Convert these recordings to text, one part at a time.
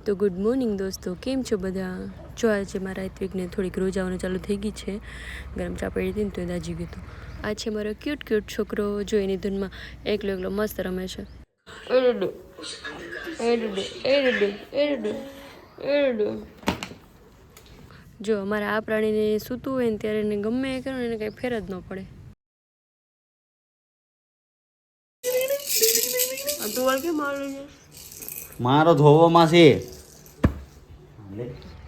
તો good morning દોસ્તો, કેમ છો બધા? જો આજે મારા ઋત્વિકને થોડીક રોજ આવવાનું ચાલુ થઈ ગઈ છે. ગરમ ચા પડી હતી ને તો એ દાજી ગયું હતું. આ છે મારો ક્યુટ છોકરો, જો એની ધૂનમાં એકલો મસ્ત રમે છે. જો અમારા આ પ્રાણીને સૂતું હોય ને ત્યારે એને ગમે એ કરો ને એને કંઈ ફેર જ ન પડે. મારો ધોવામાં છે.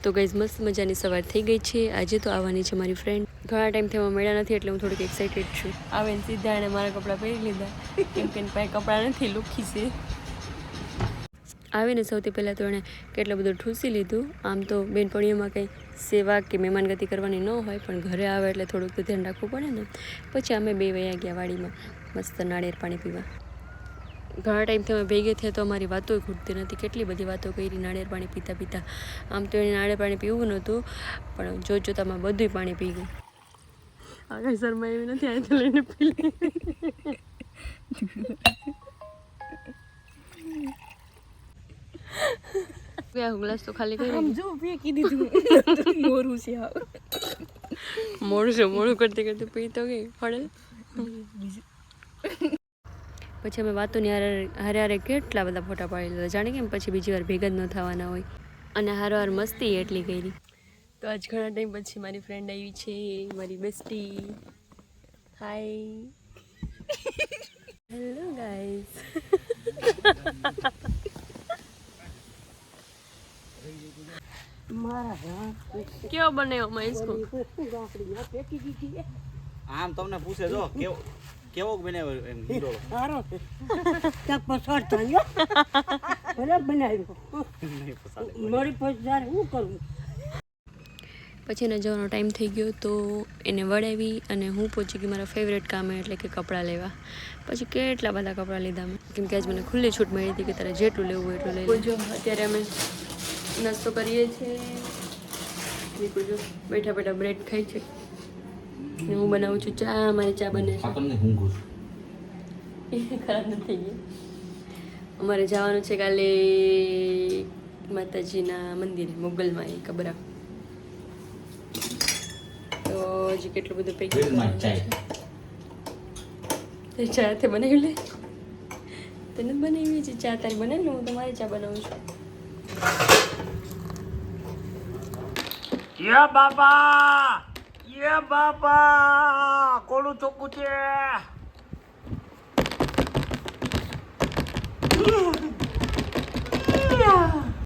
તો ગાઈઝ મસ્ત મજાની સવાર થઈ ગઈ છે. આજે તો આવવાની છે મારી ફ્રેન્ડ. ઘણા ટાઈમથી એમાં મળ્યા નથી એટલે હું થોડીક એક્સાઇટેડ છું. આવે ને સીધા એણે મારા કપડાં પહેરી લીધા કેમ કે એની પાસે કપડાં નથી, લુખી છે. આવીને સૌથી પહેલાં તો એણે કેટલું બધું ઠૂસી લીધું. આમ તો બેનપણીઓમાં કંઈ સેવા કે મહેમાનગતિ કરવાની ન હોય, પણ ઘરે આવે એટલે થોડુંક તો ધ્યાન રાખવું પડે ને. પછી અમે બે વયા ગયા વાડીમાં મસ્ત નાળિયેર પાણી પીવા. ઘણા ટાઈમથી અમે ભેગી થયા તો અમારી વાતો ખૂટતી નથી. કેટલી બધી વાતો કરી નાળિયેર પાણી પીતા પીતા. આમ તો એને નાળિયેર પાણી પીવું નહોતું, પણ જોતામાં બધું પાણી પી ગયું. આગળ શર્મા એવી નથી, આ તો લઈને પી લે. ગ્લાસ તો ખાલી કરી જો ફેંકી દીધું. મોરું છે, મોડું કરતી કરતી પી તો ગઈ ફળે. પછી અમે વાતોની હારે કેટલા બધા ફોટા પાડી લીધા, જાણે કેમ પછી બીજી વાર ભેગા જ ન થવાના હોય. અને હારવાર મસ્તી એટલી કરી. તો આજ ઘણા ટાઈમ પછી મારી ફ્રેન્ડ આવી છે, મારી બેસ્ટી. હાય, હેલો ગાઈઝ. કેવો બનાવ્યો મહેશકો? આમ તમને પૂછે જો કેવો બનાવ્યો એમ હીરો સારો છે. તક પસંદ થયો ભલે બનાવ્યો મારી પછી હું કરું. પછી એને જવાનો ટાઈમ થઈ ગયો તો એને વળાવી અને હું પહોંચી ગઈ મારા ફેવરેટ કામે, એટલે કે કપડાં લેવા. પછી કેટલા બધા કપડાં લીધા મેં, કેમ કે આજ મને ખુલ્લી છૂટ મળી હતી કે તારે જેટલું લેવું હોય એટલું લઈ લે. જો અત્યારે અમે નાસ્તો કરીએ છીએ. જો બેઠા બેઠા બ્રેડ ખાઈ છે ને હું બનાવું છું ચા. મારી ચા બને છે, ખરાબ નથી થઈ ગઈ. અમારે જવાનું છે કાલે માતાજીના મંદિરે, મોગલમાં એ કબરા. તો હજી કેટલું બધું પેકિંગ છે. ચા તે બનાવી લે, તને બનાવી છે ચા? તારી બનાવી લે, હું તમારી ચા બનાવું છું. યે બાપા કોનું ચોખ્ખું છે.